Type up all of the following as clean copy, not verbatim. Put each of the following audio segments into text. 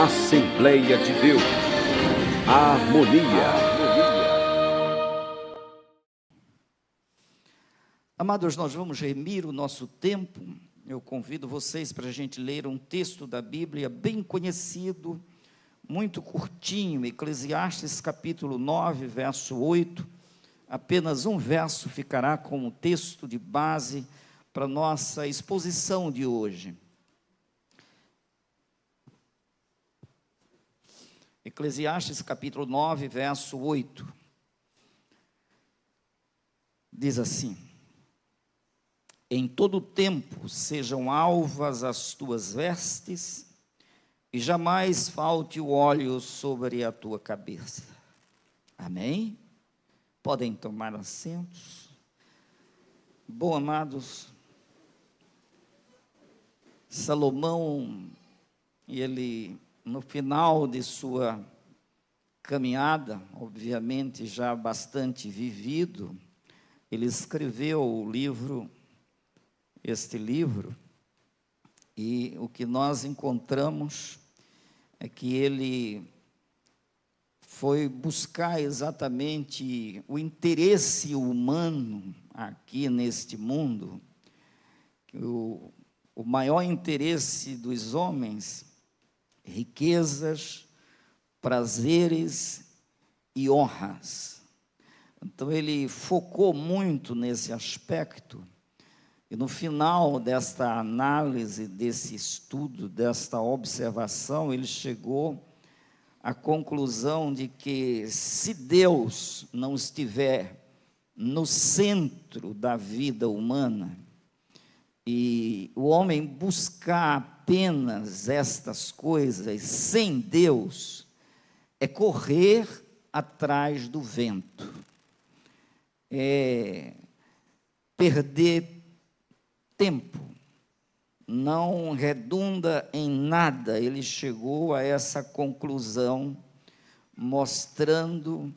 Assembleia de Deus, a harmonia. Amados, nós vamos remir o nosso tempo. Eu convido vocês para a gente ler um texto da Bíblia bem conhecido, muito curtinho, Eclesiastes capítulo 9, verso 8. Apenas um verso ficará como texto de base para a nossa exposição de hoje. Eclesiastes capítulo 9, verso 8. Diz assim: em todo tempo sejam alvas as tuas vestes, e jamais falte o óleo sobre a tua cabeça. Amém? Podem tomar assentos. Bom, amados, Salomão, ele, no final de sua caminhada, obviamente já bastante vivido, ele escreveu o livro, este livro, e o que nós encontramos é que ele foi buscar exatamente o interesse humano aqui neste mundo. O maior interesse dos homens, riquezas, prazeres e honras. Então ele focou muito nesse aspecto. E no final desta análise, desse estudo, desta observação, ele chegou à conclusão de que se Deus não estiver no centro da vida humana, e o homem buscar apenas estas coisas sem Deus, é correr atrás do vento, é perder tempo, não redunda em nada. Ele chegou a essa conclusão, mostrando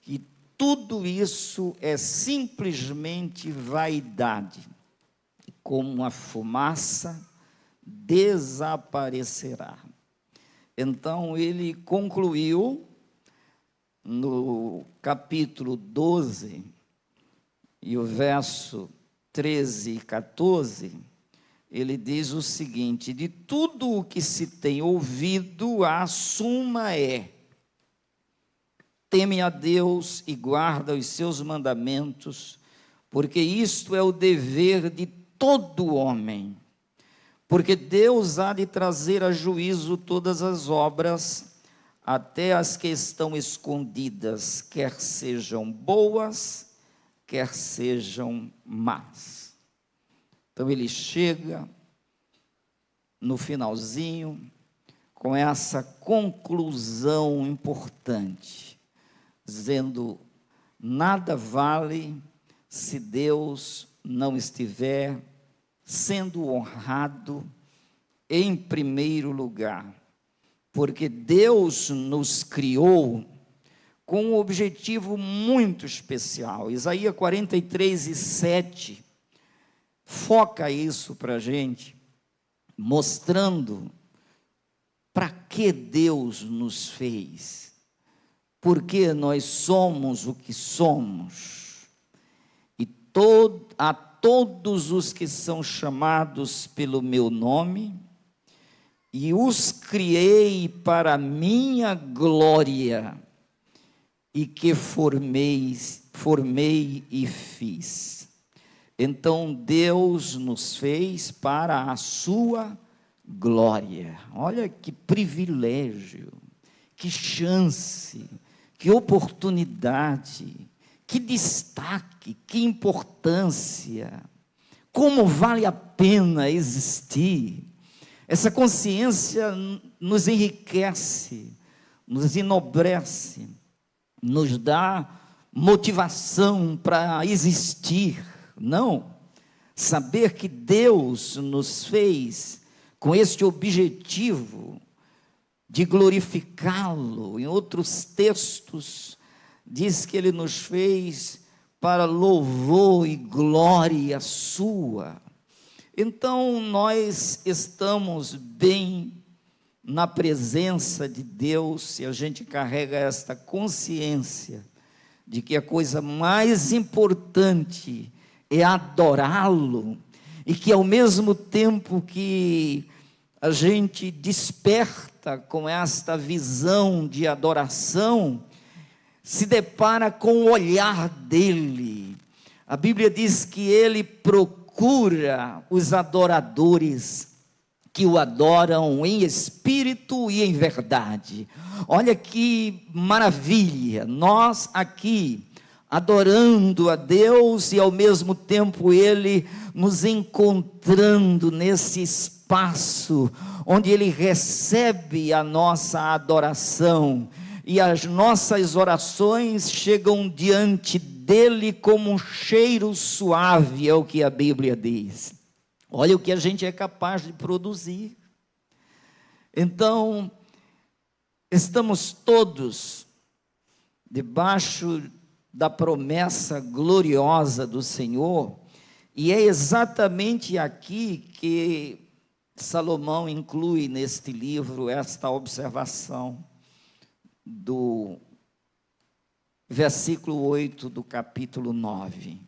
que tudo isso é simplesmente vaidade, como uma fumaça desaparecerá. Então ele concluiu no capítulo 12 e o verso 13 e 14, ele diz o seguinte: de tudo o que se tem ouvido, a suma é: teme a Deus e guarda os seus mandamentos, porque isto é o dever de todo homem. Porque Deus há de trazer a juízo todas as obras, até as que estão escondidas, quer sejam boas, quer sejam más. Então ele chega no finalzinho com essa conclusão importante, dizendo: nada vale se Deus não estiver sendo honrado em primeiro lugar, porque Deus nos criou com um objetivo muito especial. Isaías 43 e 7 foca isso para a gente, mostrando para que Deus nos fez, porque nós somos o que somos, e a todos os que são chamados pelo meu nome, e os criei para a minha glória, e que formei e fiz. Então Deus nos fez para a sua glória. Olha que privilégio, que chance, que oportunidade, que destaque, que importância, como vale a pena existir. Essa consciência nos enriquece, nos enobrece, nos dá motivação para existir. Não, saber que Deus nos fez com este objetivo de glorificá-lo. Em outros textos diz que ele nos fez para louvor e glória sua. Então nós estamos bem na presença de Deus, se a gente carrega esta consciência de que a coisa mais importante é adorá-lo, e que ao mesmo tempo que a gente desperta com esta visão de adoração, se depara com o olhar dele. A Bíblia diz que ele procura os adoradores que o adoram em espírito e em verdade. Olha que maravilha, nós aqui adorando a Deus e ao mesmo tempo Ele nos encontrando nesse espaço onde Ele recebe a nossa adoração e as nossas orações chegam diante dEle como um cheiro suave, é o que a Bíblia diz. Olha o que a gente é capaz de produzir. Então, estamos todos debaixo da promessa gloriosa do Senhor, e é exatamente aqui que Salomão inclui neste livro esta observação do versículo 8 do capítulo 9.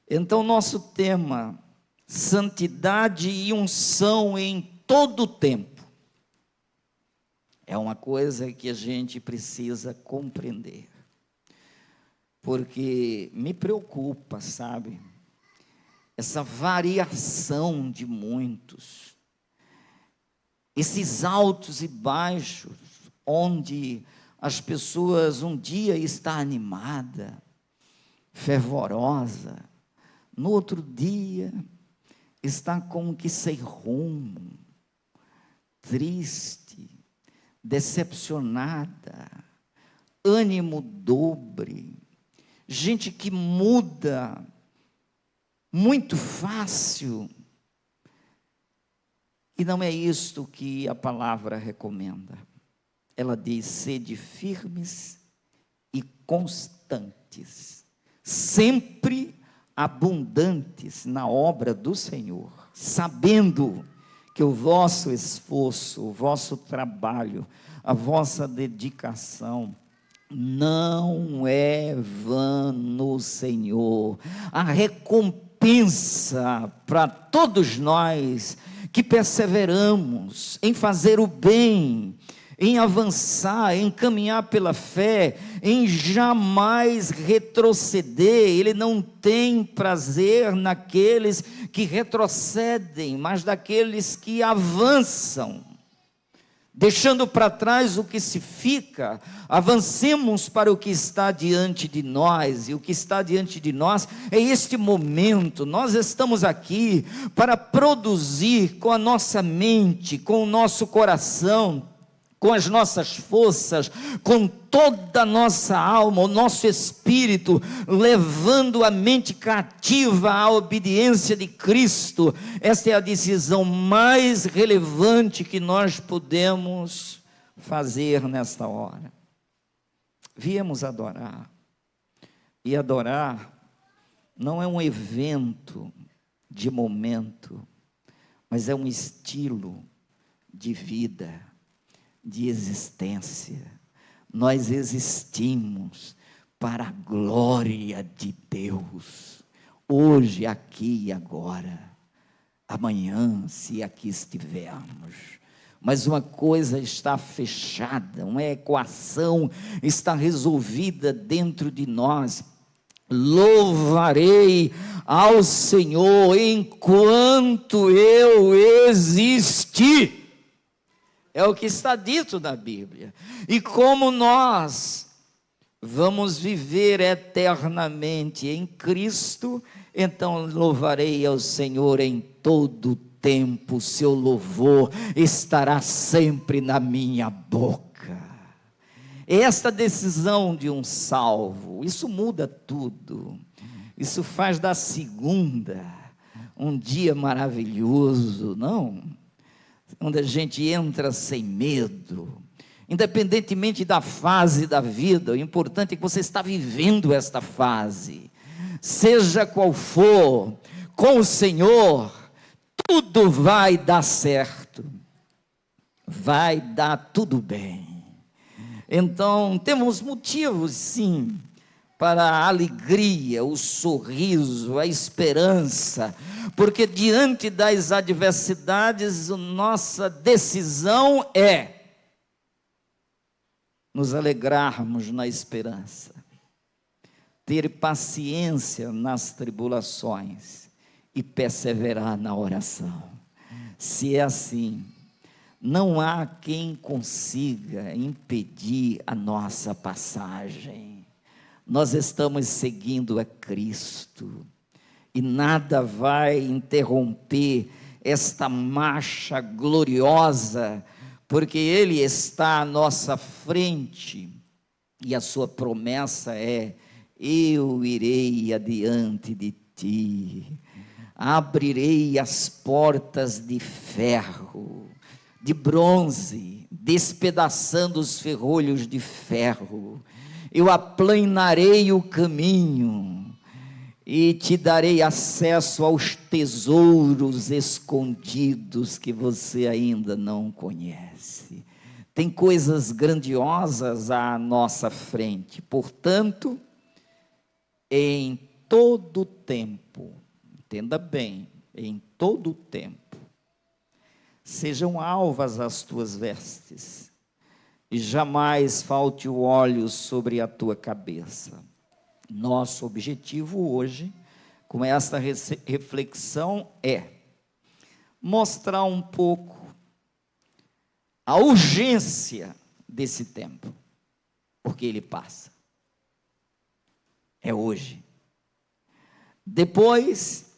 Então, nosso tema: santidade e unção em todo o tempo. É uma coisa que a gente precisa compreender, porque me preocupa, sabe, essa variação de muitos, esses altos e baixos, onde as pessoas um dia está animada, fervorosa, no outro dia está como que sem rumo, triste, decepcionada, ânimo dobre, gente que muda muito fácil, e não é isto que a palavra recomenda. Ela diz: sede firmes e constantes, sempre abundantes na obra do Senhor, sabendo que o vosso esforço, o vosso trabalho, a vossa dedicação não é vã no Senhor. A recompensa para todos nós que perseveramos em fazer o bem, em avançar, em caminhar pela fé, em jamais retroceder. Ele não tem prazer naqueles que retrocedem, mas daqueles que avançam, deixando para trás o que se fica. Avancemos para o que está diante de nós, e o que está diante de nós é este momento. Nós estamos aqui para produzir com a nossa mente, com o nosso coração, com as nossas forças, com toda a nossa alma, o nosso espírito, levando a mente cativa à obediência de Cristo. Esta é a decisão mais relevante que nós podemos fazer nesta hora. Viemos adorar, e adorar não é um evento de momento, mas é um estilo de vida, de existência. Nós existimos para a glória de Deus, hoje, aqui e agora, amanhã, se aqui estivermos. Mas uma coisa está fechada, uma equação está resolvida dentro de nós: louvarei ao Senhor enquanto eu existir. É o que está dito na Bíblia. E como nós vamos viver eternamente em Cristo, então louvarei ao Senhor em todo o tempo. Seu louvor estará sempre na minha boca. Esta decisão de um salvo, isso muda tudo. Isso faz da segunda um dia maravilhoso, não? Onde a gente entra sem medo, independentemente da fase da vida. O importante é que você está vivendo esta fase, seja qual for, com o Senhor, tudo vai dar certo. vai dar tudo bem. Então, temos motivos, sim, para a alegria, o sorriso, a esperança, porque diante das adversidades, nossa decisão é nos alegrarmos na esperança, ter paciência nas tribulações e perseverar na oração. Se é assim, não há quem consiga impedir a nossa passagem. Nós estamos seguindo a Cristo e nada vai interromper esta marcha gloriosa, porque Ele está à nossa frente e a sua promessa é: eu irei adiante de ti, abrirei as portas de ferro, de bronze, despedaçando os ferrolhos de ferro, eu aplanarei o caminho e te darei acesso aos tesouros escondidos que você ainda não conhece. Tem coisas grandiosas à nossa frente, portanto, em todo tempo, entenda bem, em todo tempo, sejam alvas as tuas vestes, e jamais falte o óleo sobre a tua cabeça. Nosso objetivo hoje, com esta reflexão, é mostrar um pouco a urgência desse tempo, porque ele passa. É hoje. Depois,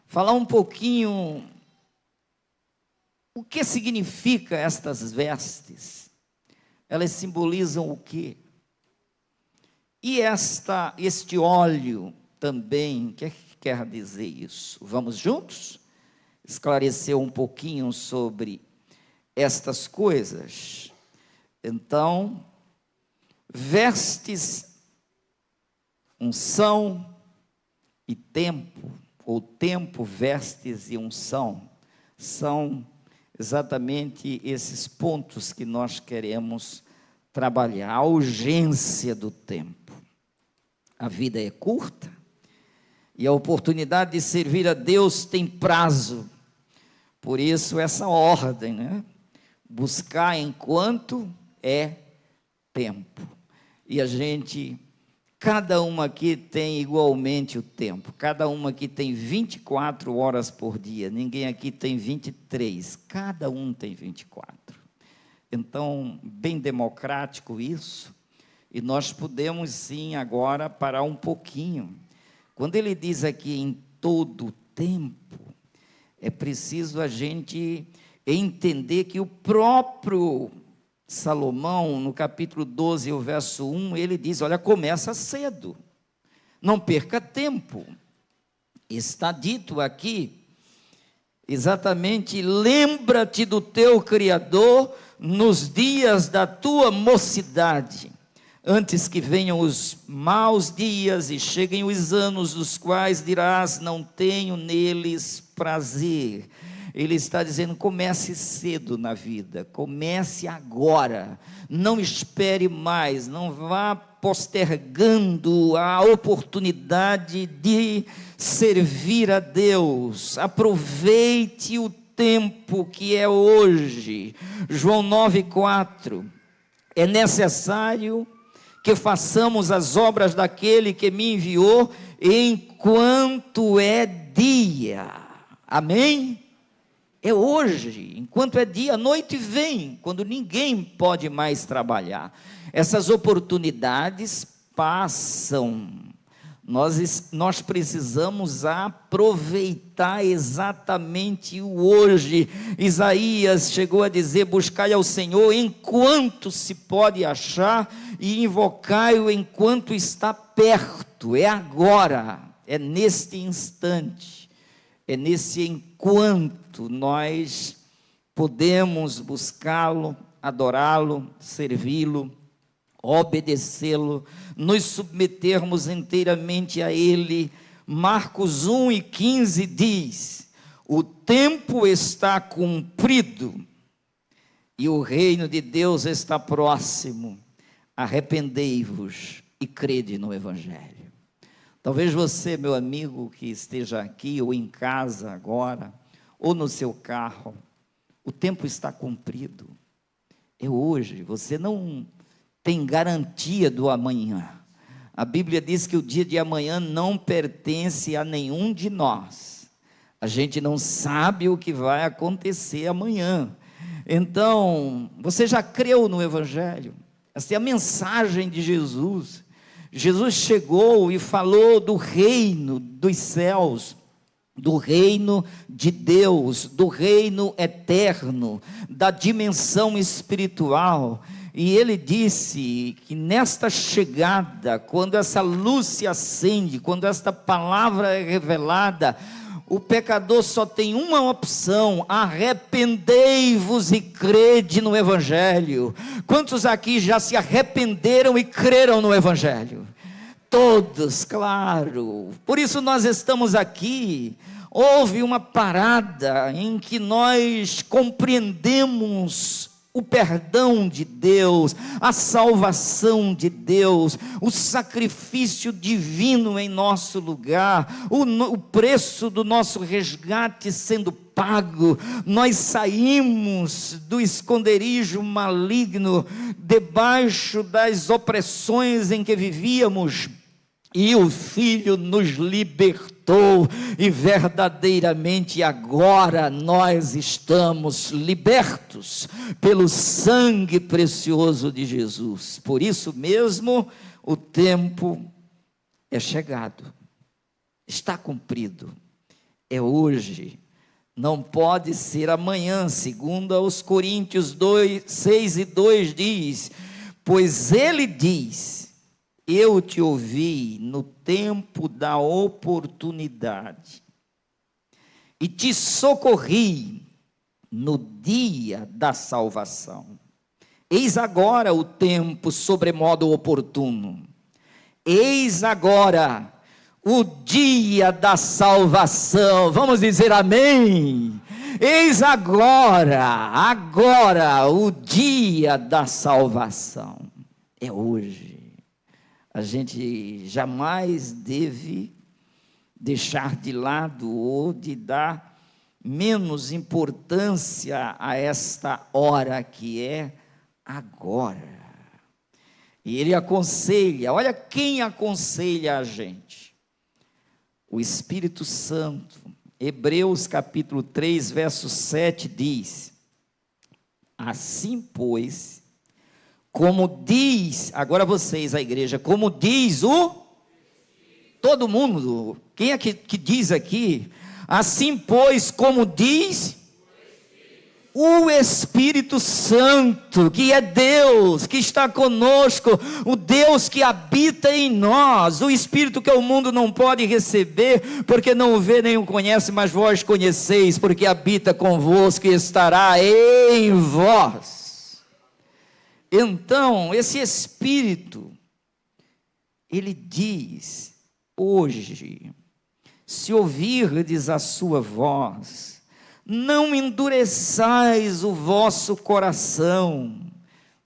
falar um pouquinho o que significa estas vestes. Elas simbolizam o quê? E este óleo também, o que quer dizer isso? Vamos juntos esclarecer um pouquinho sobre estas coisas. Então, vestes, unção e tempo, ou tempo, vestes e unção, são exatamente esses pontos que nós queremos trabalhar, a urgência do tempo. A vida é curta e a oportunidade de servir a Deus tem prazo. Por isso essa ordem, né? Buscar enquanto é tempo. E a gente, cada uma aqui tem igualmente o tempo. Cada uma aqui tem 24 horas por dia. Ninguém aqui tem 23. Cada um tem 24. Então, bem democrático isso. E nós podemos sim agora parar um pouquinho. Quando ele diz aqui em todo tempo, é preciso a gente entender que o próprio Salomão, no capítulo 12, o verso 1, ele diz, olha, começa cedo, não perca tempo. Está dito aqui, exatamente, lembra-te do teu Criador nos dias da tua mocidade, antes que venham os maus dias e cheguem os anos dos quais dirás, não tenho neles prazer. Ele está dizendo, comece cedo na vida, comece agora, não espere mais, não vá postergando a oportunidade de servir a Deus, aproveite o tempo que é hoje. João 9,4, é necessário que façamos as obras daquele que me enviou, enquanto é dia. Amém? É hoje, enquanto é dia, a noite vem, quando ninguém pode mais trabalhar. Essas oportunidades passam. Nós precisamos aproveitar exatamente o hoje. Isaías chegou a dizer, buscai ao Senhor enquanto se pode achar, e invocai-o enquanto está perto. É agora, é neste instante, é nesse enquanto nós podemos buscá-lo, adorá-lo, servi-lo, obedecê-lo, nos submetermos inteiramente a Ele. Marcos 1:15 diz, o tempo está cumprido e o reino de Deus está próximo. Arrependei-vos e crede no Evangelho. Talvez você, meu amigo, que esteja aqui ou em casa agora, ou no seu carro, o tempo está cumprido. É hoje, você não tem garantia do amanhã. A Bíblia diz que o dia de amanhã não pertence a nenhum de nós. A gente não sabe o que vai acontecer amanhã. Então, você já creu no Evangelho? Essa é a mensagem de Jesus. Jesus chegou e falou do reino dos céus, do reino de Deus, do reino eterno, da dimensão espiritual. E ele disse que nesta chegada, quando essa luz se acende, quando esta palavra é revelada, o pecador só tem uma opção: arrependei-vos e crede no Evangelho. Quantos aqui já se arrependeram e creram no Evangelho? Todos, claro. Por isso nós estamos aqui. Houve uma parada em que nós compreendemos o perdão de Deus, a salvação de Deus, o sacrifício divino em nosso lugar, o preço do nosso resgate sendo pago. Nós saímos do esconderijo maligno, debaixo das opressões em que vivíamos, e o Filho nos libertou, e verdadeiramente agora nós estamos libertos pelo sangue precioso de Jesus. Por isso mesmo, o tempo é chegado, está cumprido, é hoje, não pode ser amanhã. Segundo aos Coríntios 6:2 diz: pois ele diz, eu te ouvi no tempo da oportunidade, e te socorri no dia da salvação. Eis agora o tempo sobremodo oportuno, eis agora o dia da salvação. Vamos dizer amém? Eis agora o dia da salvação. É hoje. A gente jamais deve deixar de lado ou de dar menos importância a esta hora que é agora. E ele aconselha, olha quem aconselha a gente: o Espírito Santo. Hebreus capítulo 3, verso 7 diz: assim, pois, como diz, agora vocês, a igreja, como diz todo mundo, quem é que diz aqui? Assim, pois, como diz o Espírito Santo, que é Deus, que está conosco, o Deus que habita em nós, o Espírito que o mundo não pode receber, porque não o vê nem o conhece, mas vós conheceis, porque habita convosco e estará em vós. Então, esse Espírito, ele diz, hoje, se ouvirdes a sua voz, não endureçais o vosso coração.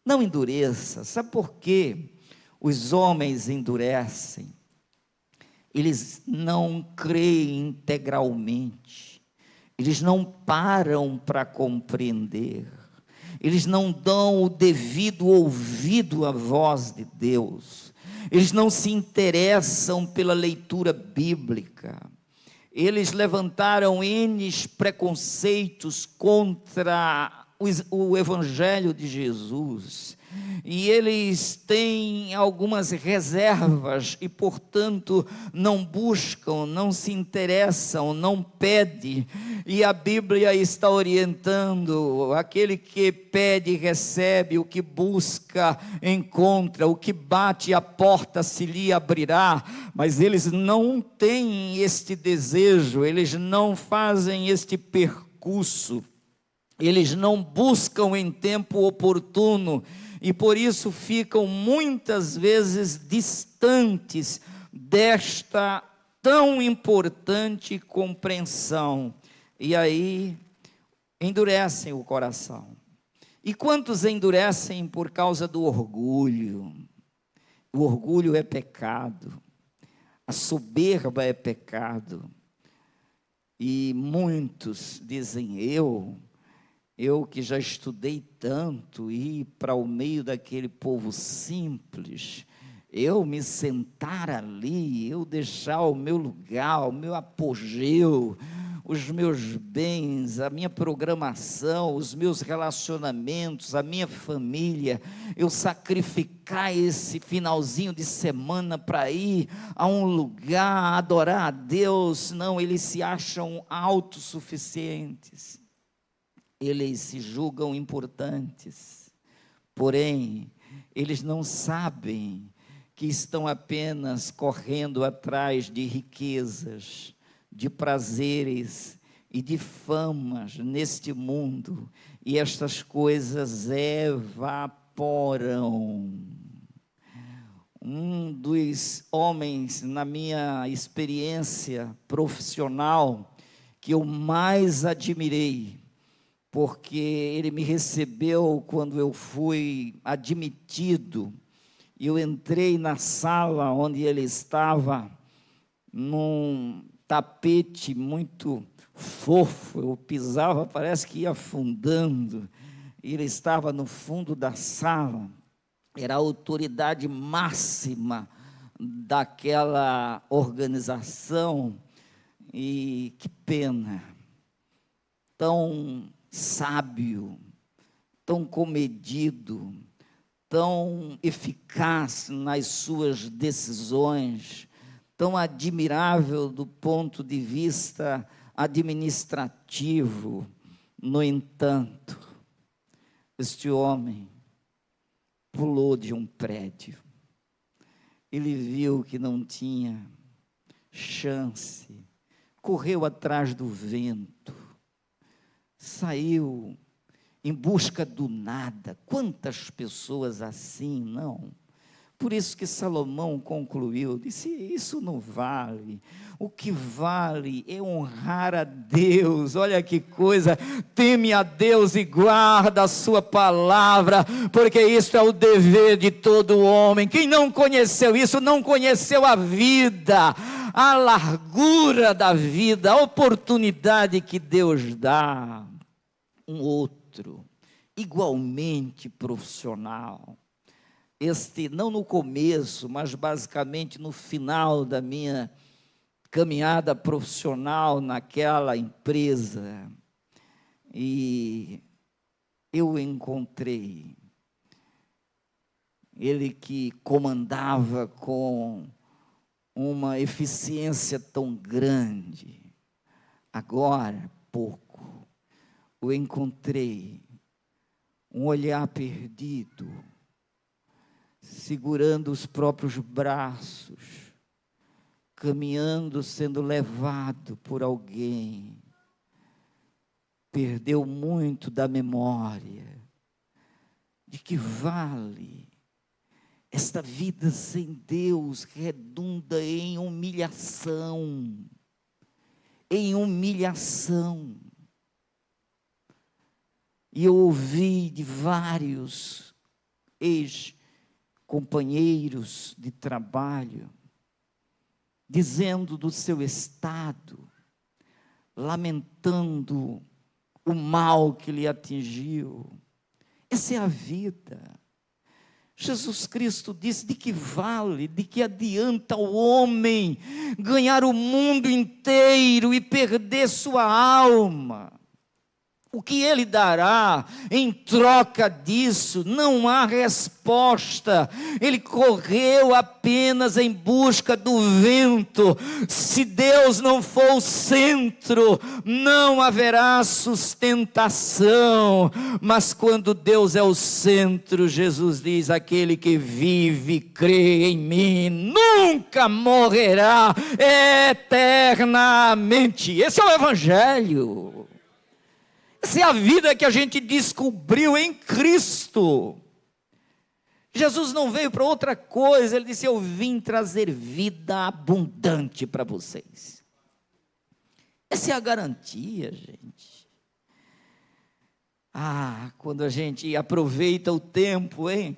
Não endureça. Sabe por quê os homens endurecem? Eles não creem integralmente, eles não param para compreender, eles não dão o devido ouvido à voz de Deus, eles não se interessam pela leitura bíblica. Eles levantaram N preconceitos contra o Evangelho de Jesus, e eles têm algumas reservas, e portanto não buscam, não se interessam, não pedem. E a Bíblia está orientando: aquele que pede recebe, o que busca encontra, o que bate a porta se lhe abrirá. Mas eles não têm este desejo, eles não fazem este percurso, eles não buscam em tempo oportuno, e por isso ficam muitas vezes distantes desta tão importante compreensão, e aí endurecem o coração. E quantos endurecem por causa do orgulho? O orgulho é pecado, a soberba é pecado. E muitos dizem, eu que já estudei tanto, ir para o meio daquele povo simples, eu me sentar ali, eu deixar o meu lugar, o meu apogeu, os meus bens, a minha programação, os meus relacionamentos, a minha família, eu sacrificar esse finalzinho de semana para ir a um lugar, adorar a Deus. Não, eles se acham autossuficientes, eles se julgam importantes, porém, eles não sabem que estão apenas correndo atrás de riquezas, de prazeres e de famas neste mundo, e estas coisas evaporam. Um dos homens, na minha experiência profissional, que eu mais admirei, porque ele me recebeu quando eu fui admitido, e eu entrei na sala onde ele estava, num tapete muito fofo, eu pisava, parece que ia afundando, e ele estava no fundo da sala, era a autoridade máxima daquela organização, e que pena, tão sábio, tão comedido, tão eficaz nas suas decisões, tão admirável do ponto de vista administrativo. No entanto, este homem pulou de um prédio. Ele viu que não tinha chance, correu atrás do vento, saiu em busca do nada. Quantas pessoas assim, não? Por isso que Salomão concluiu, disse, isso não vale, o que vale é honrar a Deus. Olha que coisa, teme a Deus e guarda a sua palavra, porque isso é o dever de todo homem. Quem não conheceu isso, não conheceu a vida, a largura da vida, a oportunidade que Deus dá. Um outro, igualmente profissional, não no começo, mas basicamente no final da minha caminhada profissional naquela empresa, e eu encontrei ele que comandava com uma eficiência tão grande. Agora, pouco, eu encontrei um olhar perdido, segurando os próprios braços, caminhando, sendo levado por alguém, perdeu muito da memória, de que vale, esta vida sem Deus redunda em humilhação, e eu ouvi de vários ex-companheiros de trabalho, dizendo do seu estado, lamentando o mal que lhe atingiu. Essa é a vida. Jesus Cristo disse, de que vale, de que adianta o homem ganhar o mundo inteiro e perder sua alma? O que ele dará em troca disso? Não há resposta. Ele correu apenas em busca do vento. Se Deus não for o centro, não haverá sustentação. Mas quando Deus é o centro, Jesus diz, aquele que vive e crê em mim, nunca morrerá eternamente. Esse é o Evangelho. Essa é a vida que a gente descobriu em Cristo. Jesus não veio para outra coisa, ele disse, eu vim trazer vida abundante para vocês. Essa é a garantia, gente. quando a gente aproveita o tempo, hein?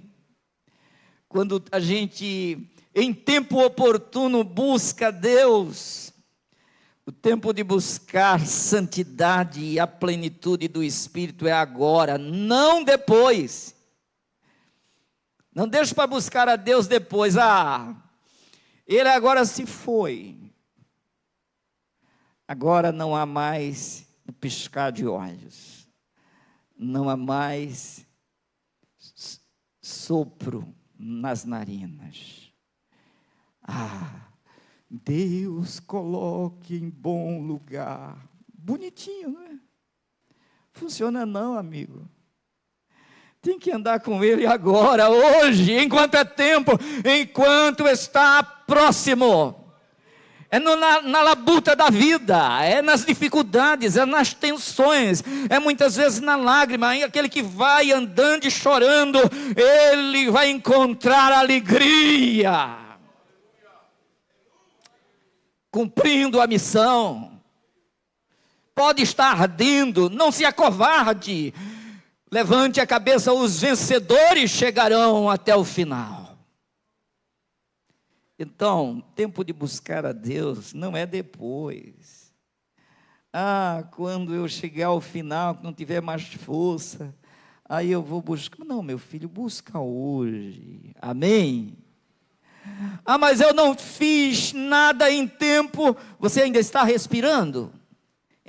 Quando a gente, em tempo oportuno, busca Deus, o tempo de buscar santidade e a plenitude do Espírito é agora, não depois. Não deixe para buscar a Deus depois. Ele agora se foi. Agora não há mais o piscar de olhos. Não há mais sopro nas narinas. Deus coloque em bom lugar. Bonitinho, não é? Funciona não, amigo. Tem que andar com Ele agora, hoje, enquanto é tempo, enquanto está próximo. É na labuta da vida, é nas dificuldades, é nas tensões, é muitas vezes na lágrima. E aquele que vai andando e chorando, ele vai encontrar alegria, cumprindo a missão. Pode estar ardendo, não se acovarde, levante a cabeça, os vencedores chegarão até o final. Então, tempo de buscar a Deus não é depois. Quando eu chegar ao final, que não tiver mais força, aí eu vou buscar. Não, meu filho, busca hoje. Amém? Mas eu não fiz nada em tempo. Você ainda está respirando?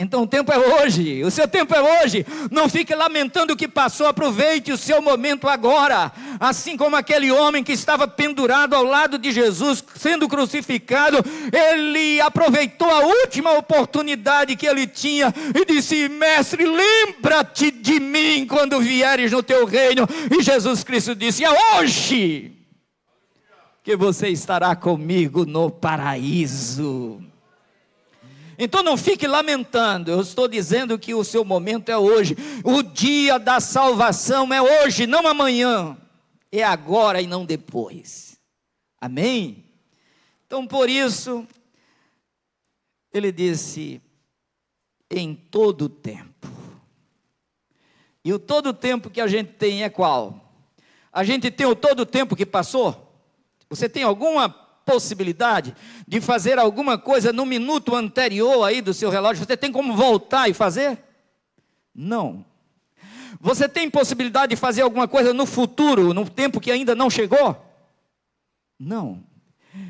Então o tempo é hoje, o seu tempo é hoje. Não fique lamentando o que passou, aproveite o seu momento agora. Assim como aquele homem que estava pendurado ao lado de Jesus, sendo crucificado, ele aproveitou a última oportunidade que ele tinha e disse: mestre, lembra-te de mim quando vieres no teu reino. E Jesus Cristo disse: é hoje que você estará comigo no paraíso. Então não fique lamentando, eu estou dizendo que o seu momento é hoje, o dia da salvação é hoje, não amanhã, é agora e não depois, amém? Então por isso, ele disse, em todo o tempo, e o todo o tempo que a gente tem é qual? A gente tem o todo o tempo que passou? Você tem alguma possibilidade de fazer alguma coisa no minuto anterior aí do seu relógio? Você tem como voltar e fazer? Não. Você tem possibilidade de fazer alguma coisa no futuro, no tempo que ainda não chegou? Não.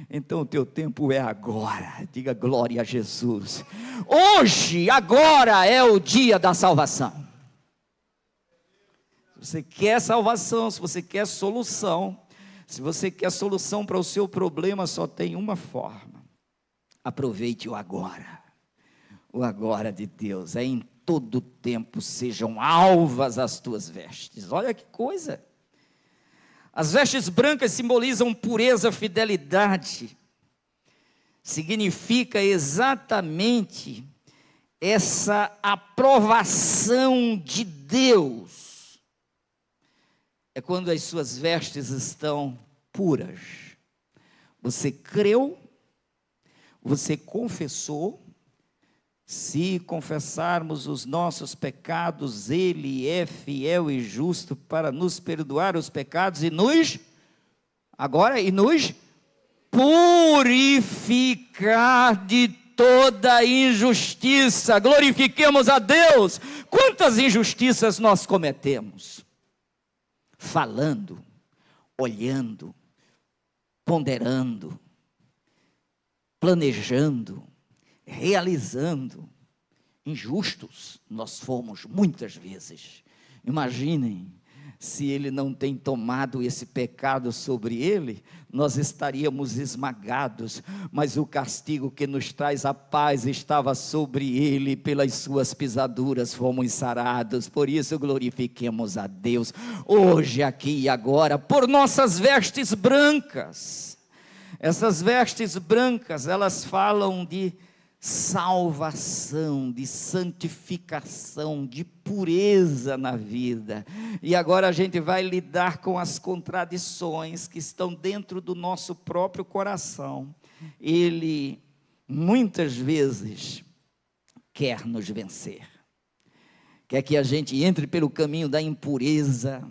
Então o teu tempo é agora. Diga glória a Jesus. Hoje, agora é o dia da salvação. Se você quer salvação, se você quer solução, se você quer solução para o seu problema, só tem uma forma. Aproveite o agora de Deus. É em todo tempo sejam alvas as tuas vestes. Olha que coisa. As vestes brancas simbolizam pureza, fidelidade. Significa exatamente essa aprovação de Deus. É quando as suas vestes estão puras. Você creu, você confessou. Se confessarmos os nossos pecados, Ele é fiel e justo para nos perdoar os pecados e nos purificar de toda injustiça. Glorifiquemos a Deus. Quantas injustiças nós cometemos? Falando, olhando, ponderando, planejando, realizando. Injustos nós fomos muitas vezes. Imaginem, se ele não tem tomado esse pecado sobre ele, nós estaríamos esmagados, mas o castigo que nos traz a paz estava sobre ele, pelas suas pisaduras fomos sarados. Por isso glorifiquemos a Deus, hoje, aqui e agora, por nossas vestes brancas. Essas vestes brancas, elas falam de salvação, de santificação, de pureza na vida. E agora a gente vai lidar com as contradições que estão dentro do nosso próprio coração. Ele muitas vezes quer nos vencer, quer que a gente entre pelo caminho da impureza,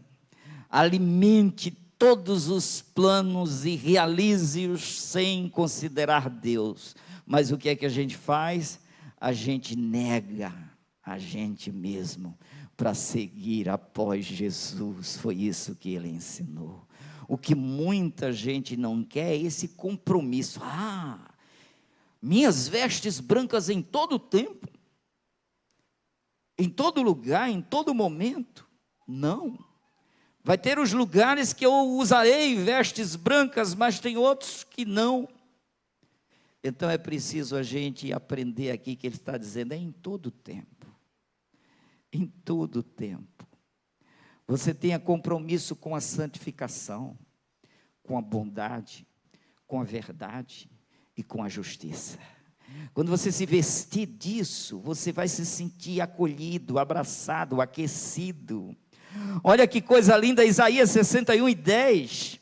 alimente todos os planos e realize-os sem considerar Deus. Mas o que é que a gente faz? A gente nega a gente mesmo para seguir após Jesus. Foi isso que ele ensinou. O que muita gente não quer é esse compromisso. Minhas vestes brancas em todo o tempo, em todo lugar, em todo momento. Não. Vai ter os lugares que eu usarei vestes brancas, mas tem outros que não. Então é preciso a gente aprender aqui que ele está dizendo, é em todo tempo. Em todo tempo. Você tenha compromisso com a santificação, com a bondade, com a verdade e com a justiça. Quando você se vestir disso, você vai se sentir acolhido, abraçado, aquecido. Olha que coisa linda, Isaías 61:10.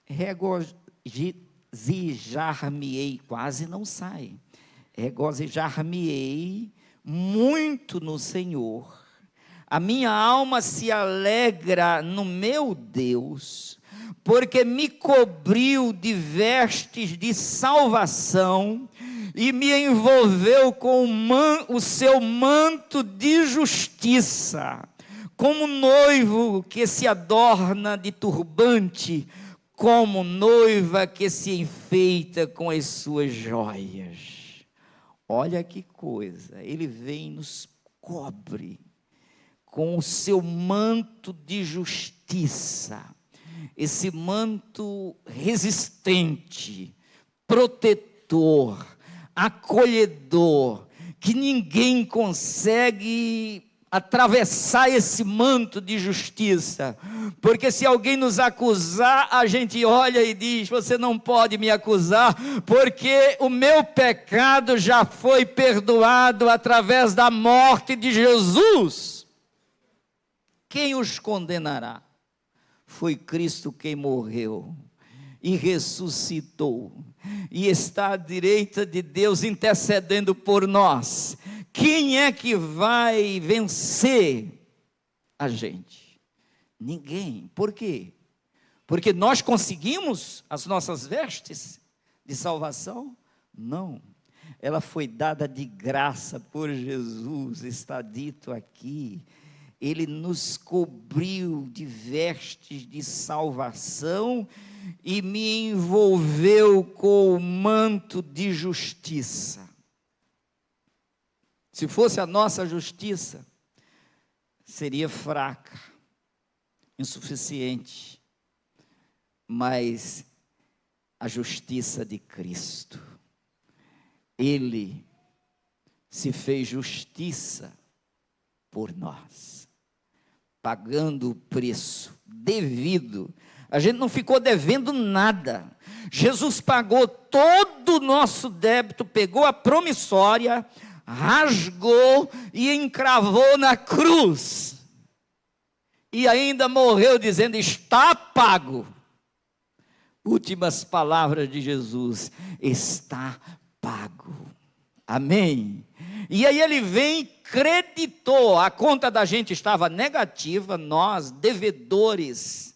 Regozijar-me-ei, quase não sai. Regozijar-me-ei muito no Senhor. A minha alma se alegra no meu Deus, porque me cobriu de vestes de salvação e me envolveu com o seu manto de justiça, como noivo que se adorna de turbante, como noiva que se enfeita com as suas joias. Olha que coisa, ele vem e nos cobre com o seu manto de justiça, esse manto resistente, protetor, acolhedor, que ninguém consegue atravessar esse manto de justiça, porque se alguém nos acusar, a gente olha e diz, você não pode me acusar, porque o meu pecado já foi perdoado através da morte de Jesus. Quem os condenará? Foi Cristo quem morreu e ressuscitou, e está à direita de Deus intercedendo por nós. Quem é que vai vencer a gente? Ninguém. Por quê? Porque nós conseguimos as nossas vestes de salvação? Não. Ela foi dada de graça por Jesus, está dito aqui. Ele nos cobriu de vestes de salvação e me envolveu com o manto de justiça. Se fosse a nossa justiça, seria fraca, insuficiente, mas a justiça de Cristo, Ele se fez justiça por nós, pagando o preço devido. A gente não ficou devendo nada. Jesus pagou todo o nosso débito, pegou a promissória, rasgou e encravou na cruz. E ainda morreu dizendo, está pago. Últimas palavras de Jesus, está pago. Amém? E aí ele vem, creditou, a conta da gente estava negativa, nós, devedores,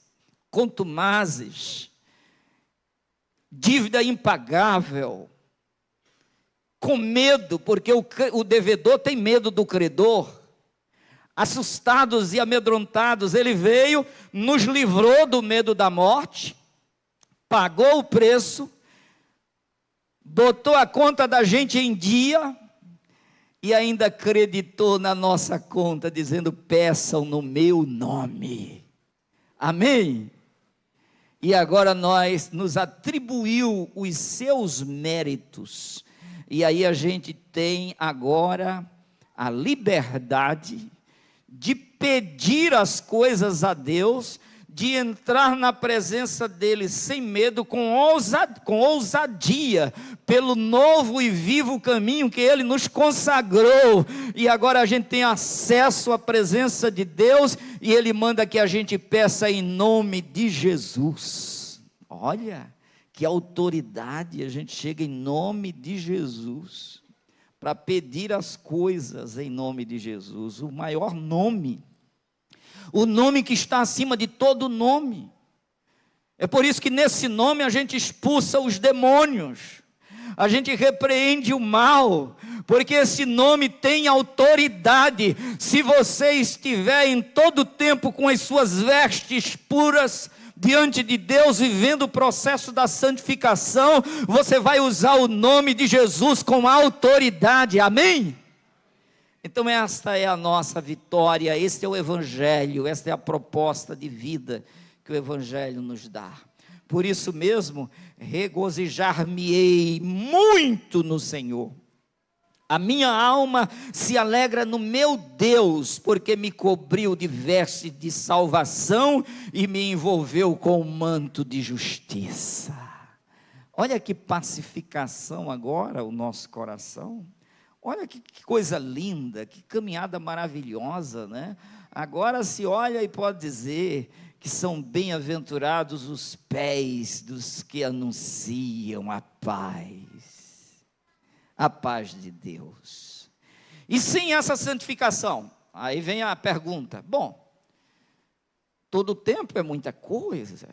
contumazes, dívida impagável, com medo, porque o devedor tem medo do credor, assustados e amedrontados, ele veio, nos livrou do medo da morte, pagou o preço, botou a conta da gente em dia, e ainda acreditou na nossa conta, dizendo, peçam no meu nome. Amém? E agora nos atribuiu os seus méritos. E aí a gente tem agora a liberdade de pedir as coisas a Deus, de entrar na presença dele sem medo, com ousadia, pelo novo e vivo caminho que ele nos consagrou, e agora a gente tem acesso à presença de Deus, e ele manda que a gente peça em nome de Jesus. Olha, que autoridade, a gente chega em nome de Jesus, para pedir as coisas em nome de Jesus, o maior nome, o nome que está acima de todo nome. É por isso que nesse nome a gente expulsa os demônios, a gente repreende o mal, porque esse nome tem autoridade. Se você estiver em todo tempo com as suas vestes puras diante de Deus, vivendo o processo da santificação, você vai usar o nome de Jesus com autoridade, amém? Então esta é a nossa vitória, este é o Evangelho, esta é a proposta de vida que o Evangelho nos dá. Por isso mesmo, regozijar-me-ei muito no Senhor. A minha alma se alegra no meu Deus, porque me cobriu de vestes de salvação e me envolveu com o manto de justiça. Olha que pacificação agora o nosso coração. Olha que coisa linda, que caminhada maravilhosa, né? Agora se olha e pode dizer que são bem-aventurados os pés dos que anunciam a paz de Deus. E sem essa santificação, aí vem a pergunta, bom, todo tempo é muita coisa,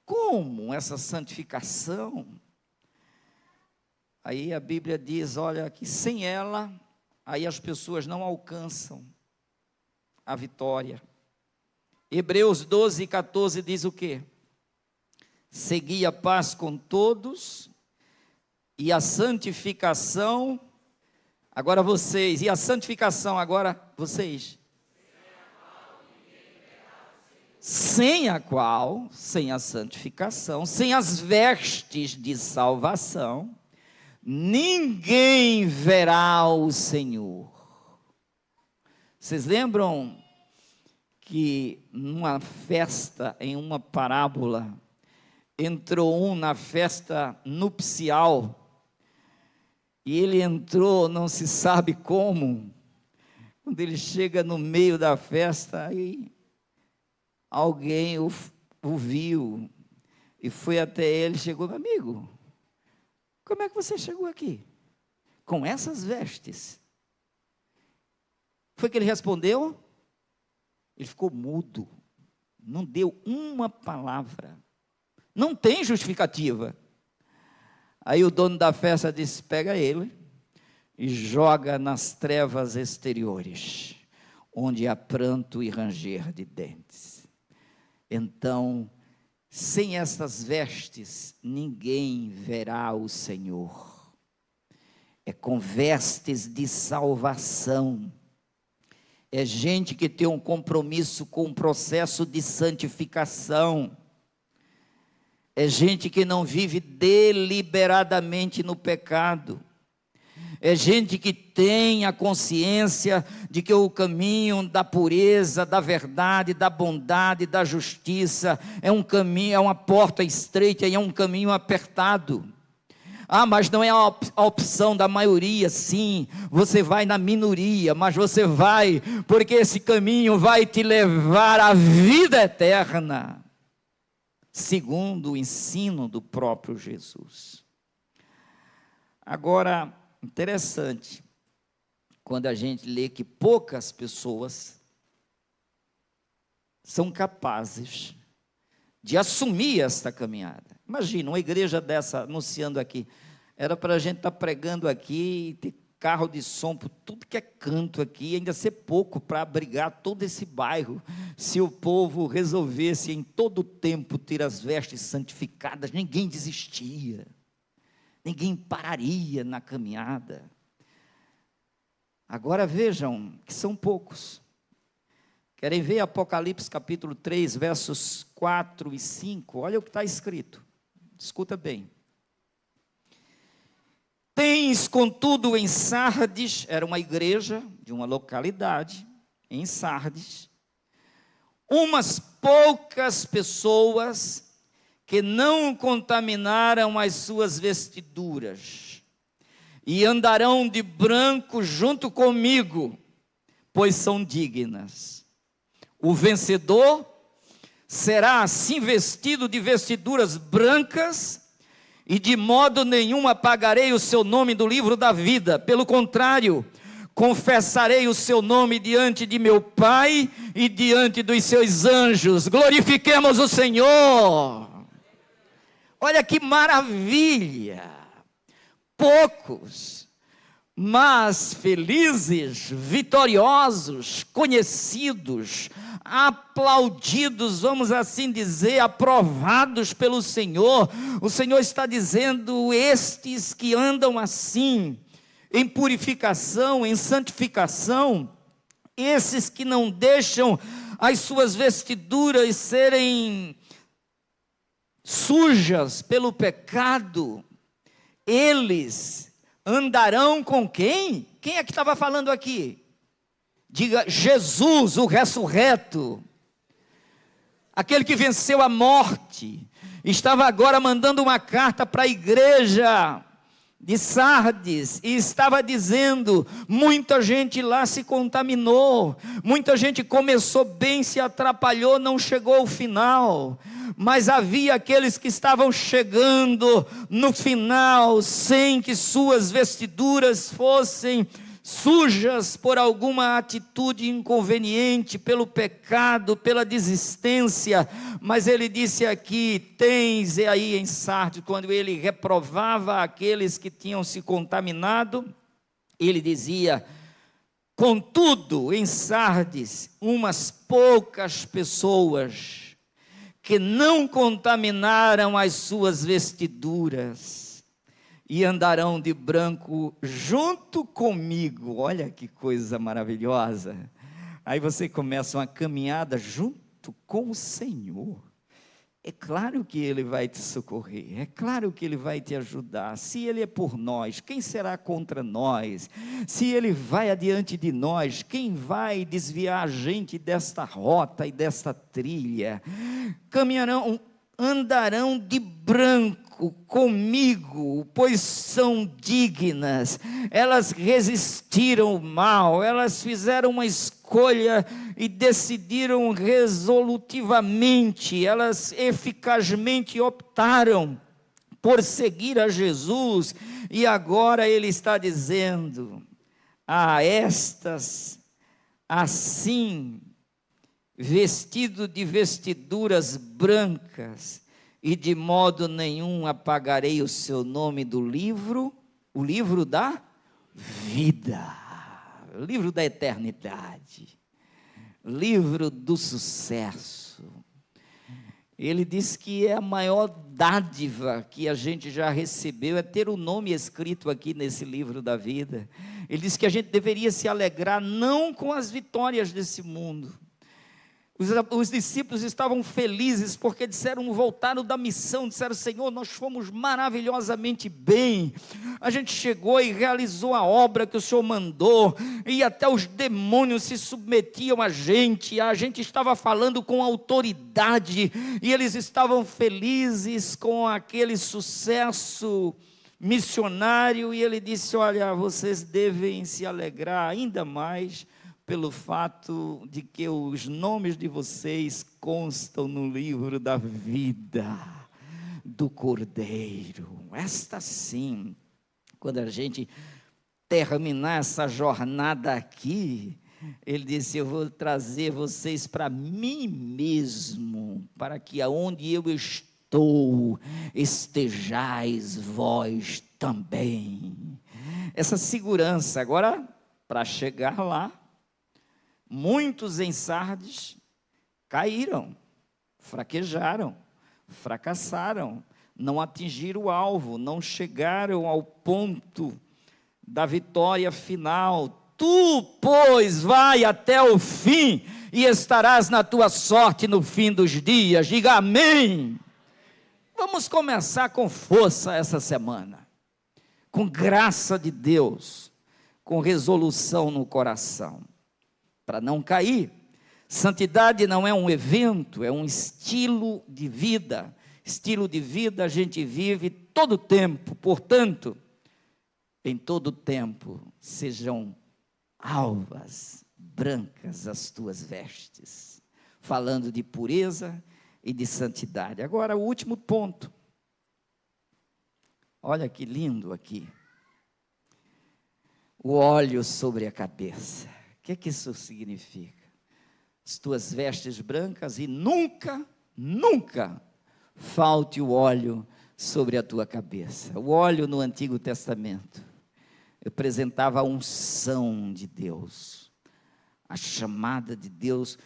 como essa santificação? Aí a Bíblia diz, olha, que sem ela, aí as pessoas não alcançam a vitória. Hebreus 12, 14 diz o quê? Segui a paz com todos e a santificação, agora vocês, e a santificação agora vocês. Sem a qual, sem a santificação, sem as vestes de salvação, ninguém verá o Senhor. Vocês lembram que numa festa, em uma parábola, entrou um na festa nupcial, e ele entrou, não se sabe como, quando ele chega no meio da festa, aí alguém o viu, e foi até ele, chegou, meu amigo, como é que você chegou aqui? Com essas vestes? Foi que ele respondeu? Ele ficou mudo, não deu uma palavra, não tem justificativa. Aí o dono da festa disse, pega ele e joga nas trevas exteriores, onde há pranto e ranger de dentes. Então, sem essas vestes, ninguém verá o Senhor. É com vestes de salvação. É gente que tem um compromisso com o processo de santificação. É gente que não vive deliberadamente no pecado. É gente que tem a consciência de que o caminho da pureza, da verdade, da bondade, da justiça é um caminho, é uma porta estreita e é um caminho apertado. Ah, mas não é a opção da maioria. Sim, você vai na minoria, mas você vai, porque esse caminho vai te levar à vida eterna, segundo o ensino do próprio Jesus. Agora, interessante, quando a gente lê que poucas pessoas são capazes de assumir esta caminhada. Imagina, uma igreja dessa anunciando aqui, era para a gente estar pregando aqui e ter carro de som por tudo que é canto aqui, ainda ser pouco para abrigar todo esse bairro, se o povo resolvesse em todo o tempo ter as vestes santificadas, ninguém desistia, ninguém pararia na caminhada. Agora vejam que são poucos. Querem ver Apocalipse capítulo 3, versos 4 e 5? Olha o que está escrito, escuta bem. Tens, contudo, em Sardes, era uma igreja de uma localidade, em Sardes, umas poucas pessoas que não contaminaram as suas vestiduras, e andarão de branco junto comigo, pois são dignas. O vencedor será assim vestido de vestiduras brancas, e de modo nenhum apagarei o seu nome do livro da vida. Pelo contrário, confessarei o seu nome diante de meu Pai e diante dos seus anjos. Glorifiquemos o Senhor. Olha que maravilha! Poucos, mas felizes, vitoriosos, conhecidos, aplaudidos, vamos assim dizer, aprovados pelo Senhor. O Senhor está dizendo: estes que andam assim, em purificação, em santificação, esses que não deixam as suas vestiduras serem sujas pelo pecado, eles andarão com quem? Quem é que estava falando aqui? Diga: Jesus, o ressurreto, aquele que venceu a morte, estava agora mandando uma carta para a igreja de Sardes, e estava dizendo: muita gente lá se contaminou, muita gente começou bem, se atrapalhou, não chegou ao final, mas havia aqueles que estavam chegando no final, sem que suas vestiduras fossem sujas por alguma atitude inconveniente, pelo pecado, pela desistência. Mas ele disse aqui: tens aí em Sardes, quando ele reprovava aqueles que tinham se contaminado, ele dizia: contudo, em Sardes, umas poucas pessoas que não contaminaram as suas vestiduras e andarão de branco junto comigo. Olha que coisa maravilhosa. Aí você começa uma caminhada junto com o Senhor. É claro que Ele vai te socorrer, é claro que Ele vai te ajudar. Se Ele é por nós, quem será contra nós? Se Ele vai adiante de nós, quem vai desviar a gente desta rota e desta trilha? Caminharão, andarão de branco comigo, pois são dignas. Elas resistiram ao mal, elas fizeram uma escolha e decidiram resolutivamente, elas eficazmente optaram por seguir a Jesus. E agora ele está dizendo: a estas, assim, vestido de vestiduras brancas, e de modo nenhum apagarei o seu nome do livro, o livro da vida, o livro da eternidade, livro do sucesso. Ele diz que é a maior dádiva que a gente já recebeu, é ter o nome escrito aqui nesse livro da vida. Ele diz que a gente deveria se alegrar não com as vitórias desse mundo. Os discípulos estavam felizes porque voltaram da missão, disseram: Senhor, nós fomos maravilhosamente bem, a gente chegou e realizou a obra que o Senhor mandou, e até os demônios se submetiam a gente estava falando com autoridade, e eles estavam felizes com aquele sucesso missionário. E ele disse: olha, vocês devem se alegrar ainda mais pelo fato de que os nomes de vocês constam no livro da vida do Cordeiro. Esta sim, quando a gente terminar essa jornada aqui, ele disse: eu vou trazer vocês para mim mesmo, para que aonde eu estou, estejais vós também. Essa segurança. Agora, para chegar lá, muitos em Sardes caíram, fraquejaram, fracassaram, não atingiram o alvo, não chegaram ao ponto da vitória final. Tu, pois, vai até o fim e estarás na tua sorte no fim dos dias. Diga amém. Vamos começar com força essa semana, com graça de Deus, com resolução no coração, para não cair. Santidade não é um evento, é um estilo de vida. Estilo de vida a gente vive todo o tempo. Portanto, em todo o tempo sejam alvas, brancas as tuas vestes. Falando de pureza e de santidade. Agora, o último ponto. Olha que lindo aqui. O óleo sobre a cabeça. O que isso significa? As tuas vestes brancas e nunca falte o óleo sobre a tua cabeça. O óleo no Antigo Testamento representava a unção de Deus, a chamada de Deus,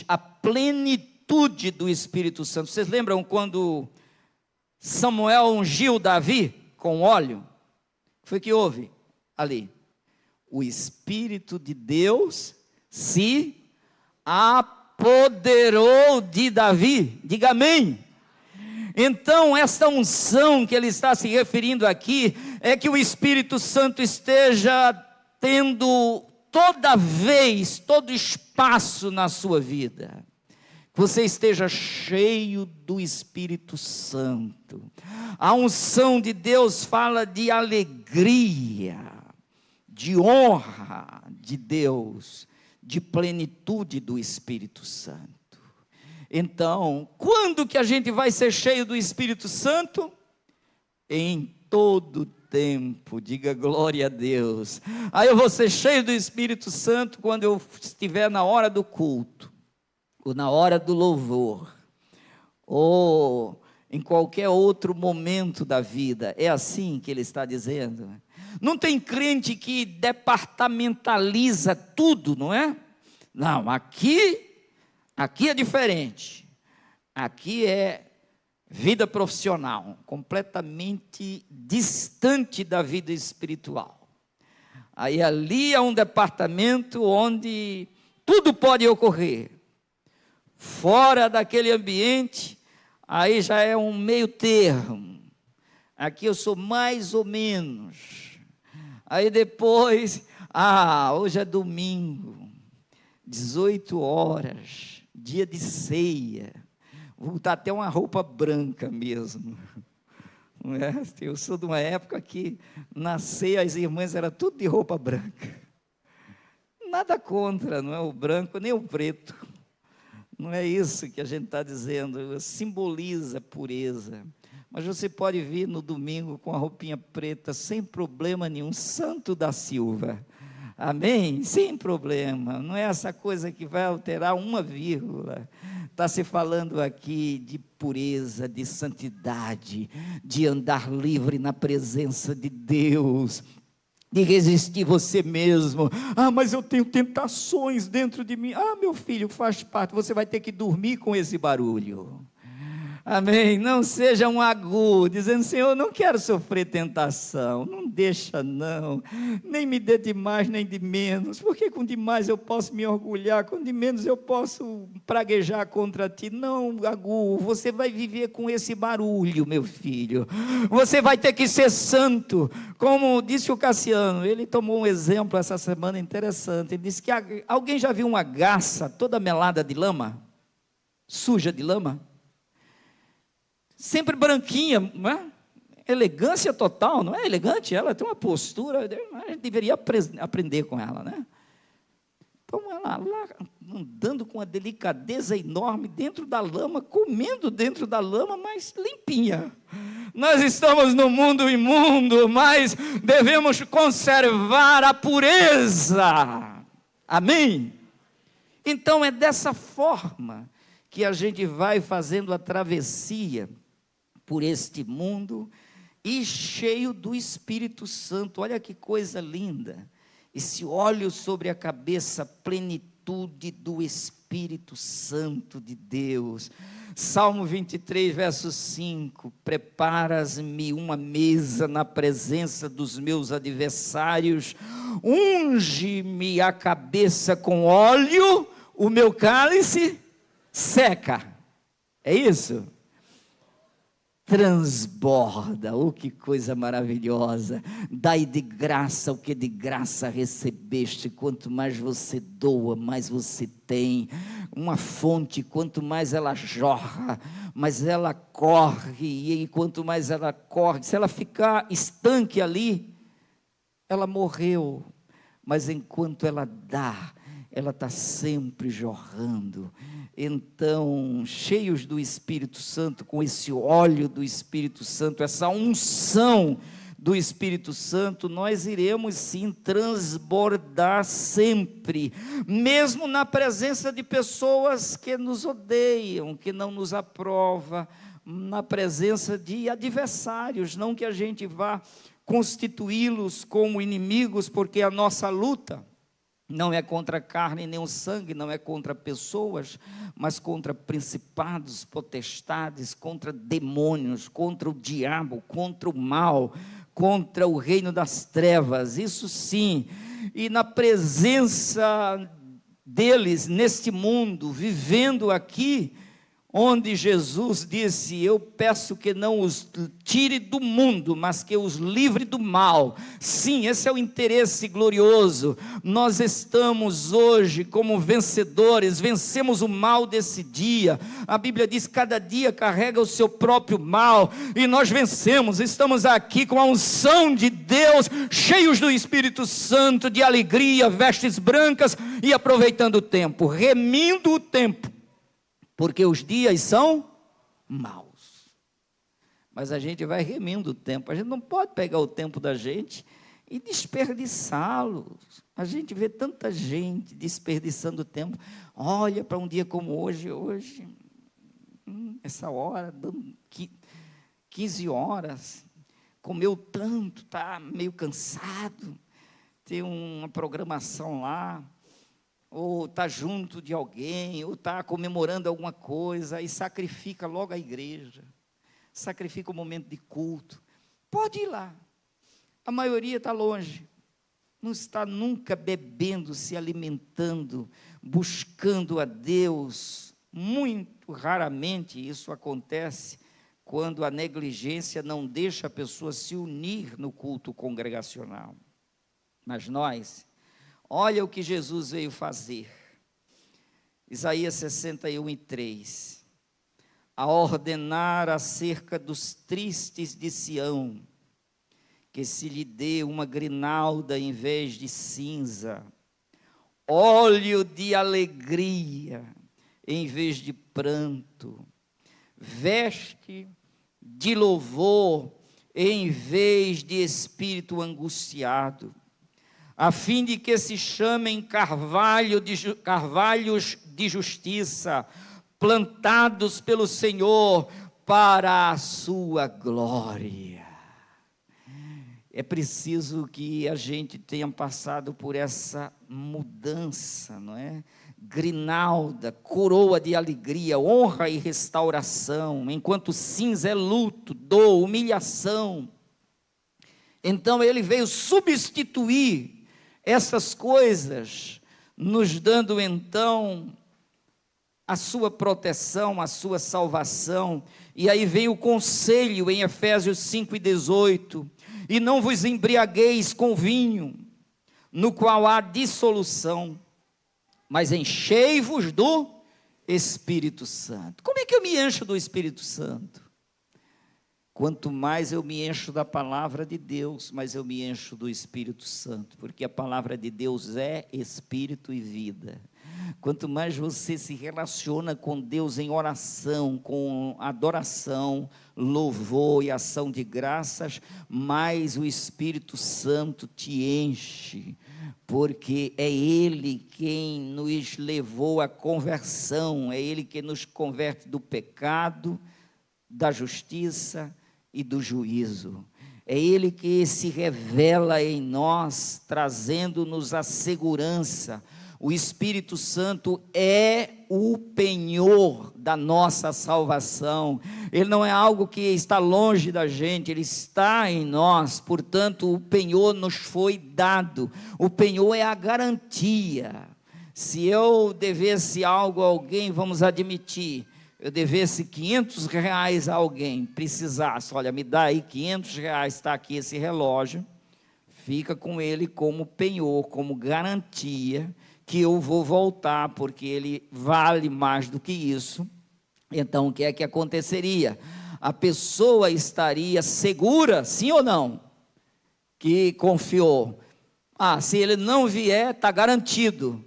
a plenitude do Espírito Santo. Vocês lembram quando Samuel ungiu Davi com óleo? O que foi que houve ali? O Espírito de Deus se apoderou de Davi. Diga amém. Então, esta unção que ele está se referindo aqui, é que o Espírito Santo esteja tendo toda vez, todo espaço na sua vida. Que você esteja cheio do Espírito Santo. A unção de Deus fala de alegria, de honra de Deus, de plenitude do Espírito Santo. Então, quando que a gente vai ser cheio do Espírito Santo? Em todo tempo, diga glória a Deus. Aí eu vou ser cheio do Espírito Santo quando eu estiver na hora do culto, ou na hora do louvor, ou em qualquer outro momento da vida. É assim que ele está dizendo. Não tem crente que departamentaliza tudo, não é? Não, aqui é diferente. Aqui é vida profissional, completamente distante da vida espiritual. Aí ali é um departamento onde tudo pode ocorrer. Fora daquele ambiente, aí já é um meio termo. Aqui eu sou mais ou menos. Aí depois, hoje é domingo, 18 horas, dia de ceia, vou botar até uma roupa branca mesmo, não é? Eu sou de uma época que na ceia as irmãs eram tudo de roupa branca, nada contra, não é o branco nem o preto, não é isso que a gente está dizendo, simboliza pureza, mas você pode vir no domingo com a roupinha preta, sem problema nenhum, Santo da Silva, amém? Sem problema, não é essa coisa que vai alterar uma vírgula. Está se falando aqui de pureza, de santidade, de andar livre na presença de Deus, de resistir você mesmo. Mas eu tenho tentações dentro de mim. Meu filho, faz parte, você vai ter que dormir com esse barulho. Amém, não seja um agu, dizendo, Senhor, eu não quero sofrer tentação, não deixa não, nem me dê de mais nem de menos, porque com demais eu posso me orgulhar, com de menos eu posso praguejar contra ti. Não, agu, você vai viver com esse barulho, meu filho, você vai ter que ser santo, como disse o Cassiano, ele tomou um exemplo essa semana interessante, ele disse que alguém já viu uma garça toda melada de lama, suja de lama? Sempre branquinha, não é? Elegância total, não é elegante? Ela tem uma postura, a gente deveria aprender com ela, né? Então ela lá, andando com uma delicadeza enorme dentro da lama, comendo dentro da lama, mas limpinha. Nós estamos no mundo imundo, mas devemos conservar a pureza, amém? Então é dessa forma que a gente vai fazendo a travessia por este mundo e cheio do Espírito Santo. Olha que coisa linda, esse óleo sobre a cabeça, plenitude do Espírito Santo de Deus. Salmo 23, verso 5, preparas-me uma mesa na presença dos meus adversários, unge-me a cabeça com óleo, o meu cálice seca, é isso? Transborda, que coisa maravilhosa, dai de graça o que de graça recebeste, quanto mais você doa, mais você tem, uma fonte, quanto mais ela jorra, mais ela corre, e quanto mais ela corre, se ela ficar estanque ali, ela morreu, mas enquanto ela dá, ela está sempre jorrando. Então, cheios do Espírito Santo, com esse óleo do Espírito Santo, essa unção do Espírito Santo, nós iremos sim transbordar sempre, mesmo na presença de pessoas que nos odeiam, que não nos aprovam, na presença de adversários, não que a gente vá constituí-los como inimigos, porque a nossa luta não é contra a carne nem o sangue, não é contra pessoas, mas contra principados, potestades, contra demônios, contra o diabo, contra o mal, contra o reino das trevas, isso sim. E na presença deles, neste mundo, vivendo aqui, onde Jesus disse: eu peço que não os tire do mundo, mas que os livre do mal. Sim, esse é o interesse glorioso. Nós estamos hoje como vencedores, vencemos o mal desse dia. A Bíblia diz: cada dia carrega o seu próprio mal, e nós vencemos. Estamos aqui com a unção de Deus, cheios do Espírito Santo, de alegria, vestes brancas, e aproveitando o tempo, remindo o tempo, porque os dias são maus. Mas a gente vai remindo o tempo. A gente não pode pegar o tempo da gente e desperdiçá-lo. A gente vê tanta gente desperdiçando o tempo. Olha para um dia como hoje, essa hora, 15 horas, comeu tanto, está meio cansado, tem uma programação lá, ou está junto de alguém, ou está comemorando alguma coisa, e sacrifica logo a igreja, sacrifica o momento de culto. Pode ir lá, a maioria está longe, não está nunca bebendo, se alimentando, buscando a Deus. Muito raramente isso acontece quando a negligência não deixa a pessoa se unir no culto congregacional. Mas nós, olha o que Jesus veio fazer. Isaías 61:3. A ordenar acerca dos tristes de Sião, que se lhe dê uma grinalda em vez de cinza, óleo de alegria em vez de pranto, veste de louvor em vez de espírito angustiado, a fim de que se chamem carvalhos de justiça, plantados pelo Senhor para a sua glória. É preciso que a gente tenha passado por essa mudança, não é? Grinalda, coroa de alegria, honra e restauração, enquanto cinza é luto, dor, humilhação. Então ele veio substituir essas coisas, nos dando então a sua proteção, a sua salvação. E aí vem o conselho em Efésios 5:18, e não vos embriagueis com vinho, no qual há dissolução, mas enchei-vos do Espírito Santo. Como é que eu me encho do Espírito Santo? Quanto mais eu me encho da palavra de Deus, mais eu me encho do Espírito Santo, porque a palavra de Deus é espírito e vida. Quanto mais você se relaciona com Deus em oração, com adoração, louvor e ação de graças, mais o Espírito Santo te enche, porque é Ele quem nos levou à conversão, é Ele que nos converte do pecado, da justiça e do juízo. É Ele que se revela em nós, trazendo-nos a segurança. O Espírito Santo é o penhor da nossa salvação. Ele não é algo que está longe da gente, Ele está em nós. Portanto, o penhor nos foi dado. O penhor é a garantia. Se eu devesse algo a alguém, vamos admitir, eu devesse R$500 a alguém, precisasse, olha, me dá aí R$500, está aqui esse relógio, fica com ele como penhor, como garantia, que eu vou voltar, porque ele vale mais do que isso. Então, o que é que aconteceria? A pessoa estaria segura, sim ou não? Que confiou. Se ele não vier, está garantido.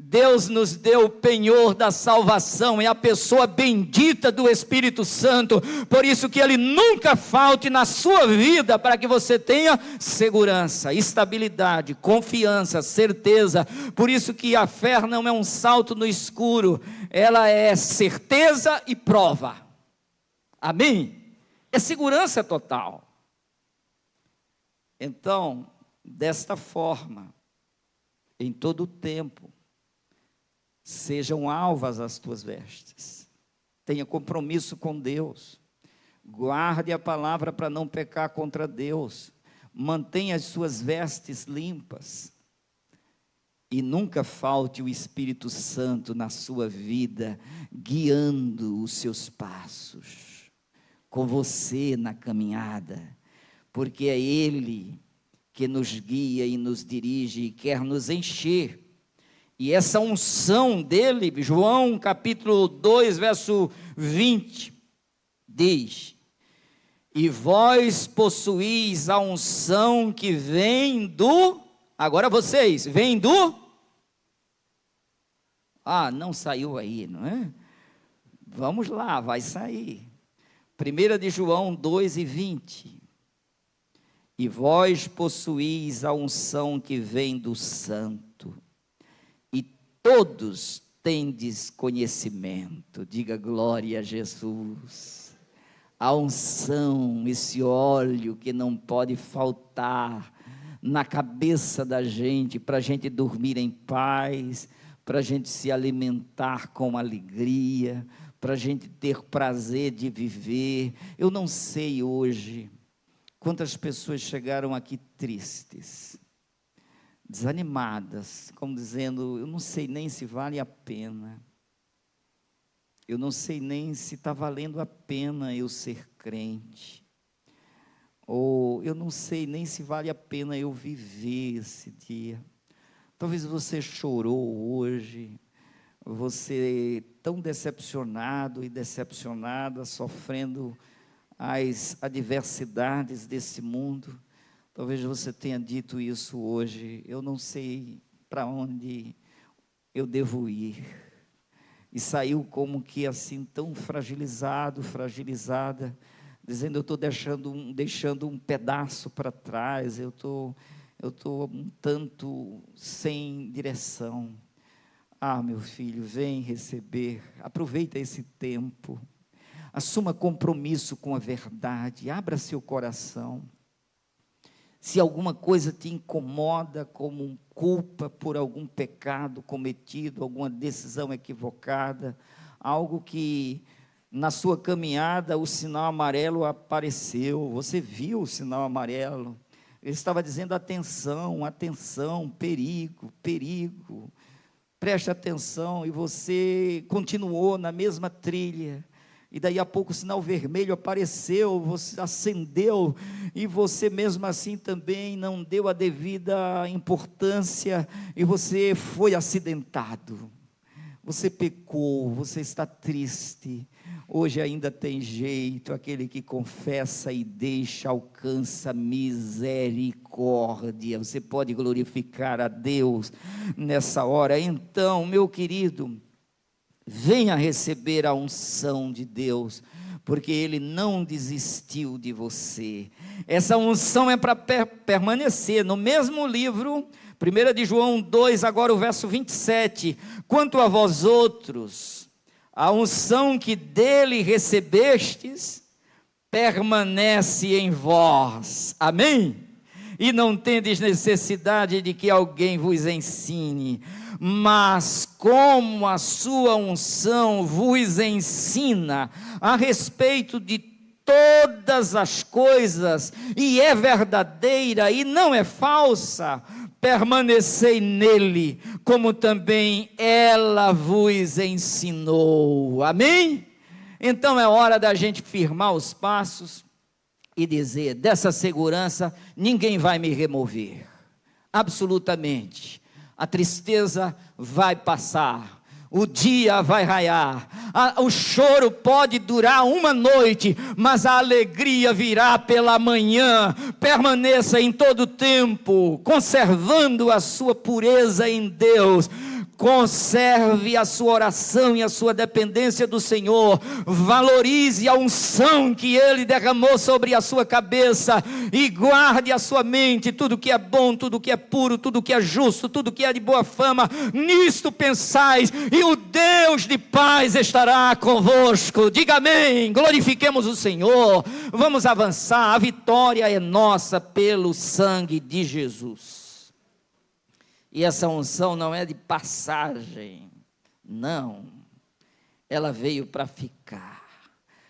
Deus nos deu o penhor da salvação, é a pessoa bendita do Espírito Santo, por isso que ele nunca falte na sua vida, para que você tenha segurança, estabilidade, confiança, certeza. Por isso que a fé não é um salto no escuro, ela é certeza e prova, amém? É segurança total. Então, desta forma, em todo o tempo, sejam alvas as tuas vestes, tenha compromisso com Deus, guarde a palavra para não pecar contra Deus, mantenha as suas vestes limpas, e nunca falte o Espírito Santo na sua vida, guiando os seus passos, com você na caminhada, porque é Ele que nos guia e nos dirige e quer nos encher. E essa unção dele, João capítulo 2, verso 20, diz: e vós possuís a unção que vem do, agora vocês, vem do, não saiu aí, não é? Vamos lá, vai sair. 1 de João 2 e 20, e vós possuís a unção que vem do Santo, todos tendes conhecimento, diga glória a Jesus. A unção, esse óleo que não pode faltar na cabeça da gente, para a gente dormir em paz, para a gente se alimentar com alegria, para a gente ter prazer de viver. Eu não sei hoje quantas pessoas chegaram aqui tristes, desanimadas, como dizendo, eu não sei nem se vale a pena, eu não sei nem se está valendo a pena eu ser crente, ou eu não sei nem se vale a pena eu viver esse dia. Talvez você chorou hoje, você tão decepcionado e decepcionada, sofrendo as adversidades desse mundo. Talvez você tenha dito isso hoje, eu não sei para onde eu devo ir. E saiu como que assim, tão fragilizado, fragilizada, dizendo, eu estou deixando um pedaço para trás, eu estou um tanto sem direção. Meu filho, vem receber, aproveita esse tempo, assuma compromisso com a verdade, abra seu coração. Se alguma coisa te incomoda como culpa por algum pecado cometido, alguma decisão equivocada, algo que na sua caminhada o sinal amarelo apareceu, você viu o sinal amarelo, ele estava dizendo atenção, atenção, perigo, perigo, preste atenção, e você continuou na mesma trilha. E daí a pouco o sinal vermelho apareceu, você acendeu, e você mesmo assim também não deu a devida importância, e você foi acidentado, você pecou, você está triste. Hoje ainda tem jeito, aquele que confessa e deixa alcança misericórdia. Você pode glorificar a Deus nessa hora. Então, meu querido, venha receber a unção de Deus, porque Ele não desistiu de você. Essa unção é para permanecer. No mesmo livro, 1 de João 2, agora o verso 27, quanto a vós outros, a unção que dele recebestes, permanece em vós, amém? E não tendes necessidade de que alguém vos ensine, mas como a sua unção vos ensina a respeito de todas as coisas, e é verdadeira e não é falsa, permanecei nele, como também ela vos ensinou, amém? Então é hora da gente firmar os passos e dizer, dessa segurança ninguém vai me remover, absolutamente. A tristeza vai passar, o dia vai raiar, o choro pode durar uma noite, mas a alegria virá pela manhã. Permaneça em todo tempo, conservando a sua pureza em Deus, Conserve a sua oração e a sua dependência do Senhor. Valorize a unção que Ele derramou sobre a sua cabeça e guarde a sua mente, tudo que é bom, tudo que é puro, tudo que é justo, tudo que é de boa fama. Nisto pensais, e o Deus de paz estará convosco. Diga amém. Glorifiquemos o Senhor. Vamos avançar. A vitória é nossa pelo sangue de Jesus. E essa unção não é de passagem, não, ela veio para ficar.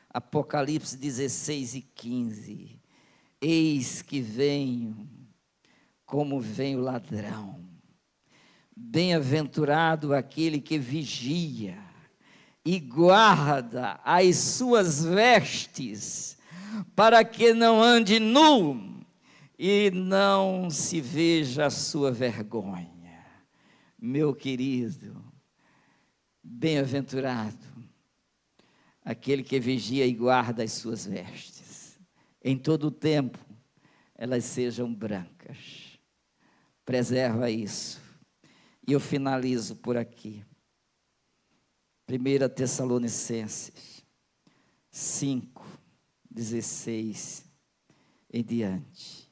Apocalipse 16:15, eis que venho, como vem o ladrão, bem-aventurado aquele que vigia e guarda as suas vestes, para que não ande nu, e não se veja a sua vergonha. Meu querido, bem-aventurado aquele que vigia e guarda as suas vestes, em todo o tempo elas sejam brancas. Preserva isso. E eu finalizo por aqui. 1 Tessalonicenses 5:16 em diante.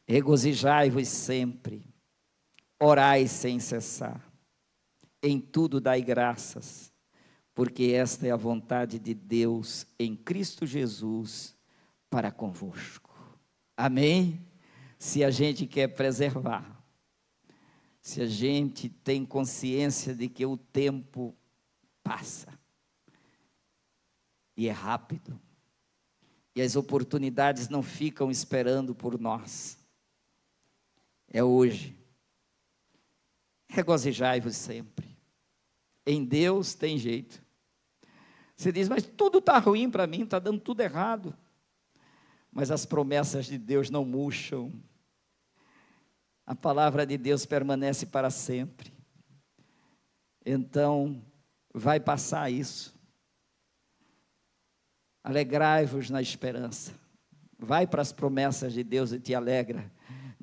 Regozijai-vos sempre, orai sem cessar, em tudo dai graças, porque esta é a vontade de Deus em Cristo Jesus para convosco. Amém? Se a gente quer preservar, se a gente tem consciência de que o tempo passa, e é rápido, e as oportunidades não ficam esperando por nós, é hoje. Regozijai-vos sempre. Em Deus tem jeito. Você diz, mas tudo está ruim para mim, está dando tudo errado. Mas as promessas de Deus não murcham. A palavra de Deus permanece para sempre. Então, vai passar isso. Alegrai-vos na esperança. Vai para as promessas de Deus e te alegra.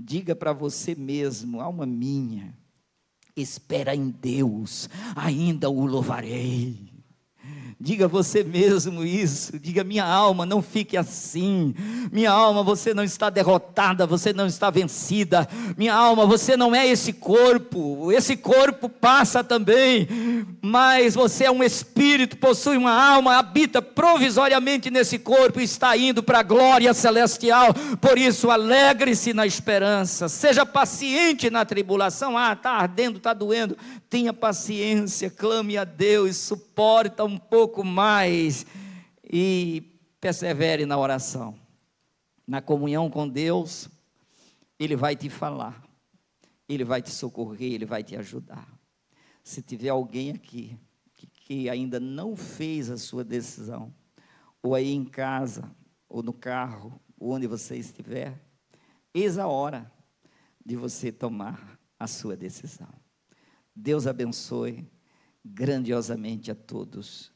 Diga para você mesmo, alma minha, espera em Deus, ainda o louvarei. Diga você mesmo isso, diga, minha alma, não fique assim. Minha alma, você não está derrotada, você não está vencida. Minha alma, você não é esse corpo passa também, mas você é um espírito, possui uma alma, habita provisoriamente nesse corpo e está indo para a glória celestial. Por isso, alegre-se na esperança, seja paciente na tribulação. Está ardendo, está doendo, tenha paciência, clame a Deus, suporta um pouco mais e persevere na oração, na comunhão com Deus. Ele vai te falar, Ele vai te socorrer, Ele vai te ajudar. Se tiver alguém aqui que ainda não fez a sua decisão, ou aí em casa, ou no carro, ou onde você estiver, eis a hora de você tomar a sua decisão. Deus abençoe grandiosamente a todos.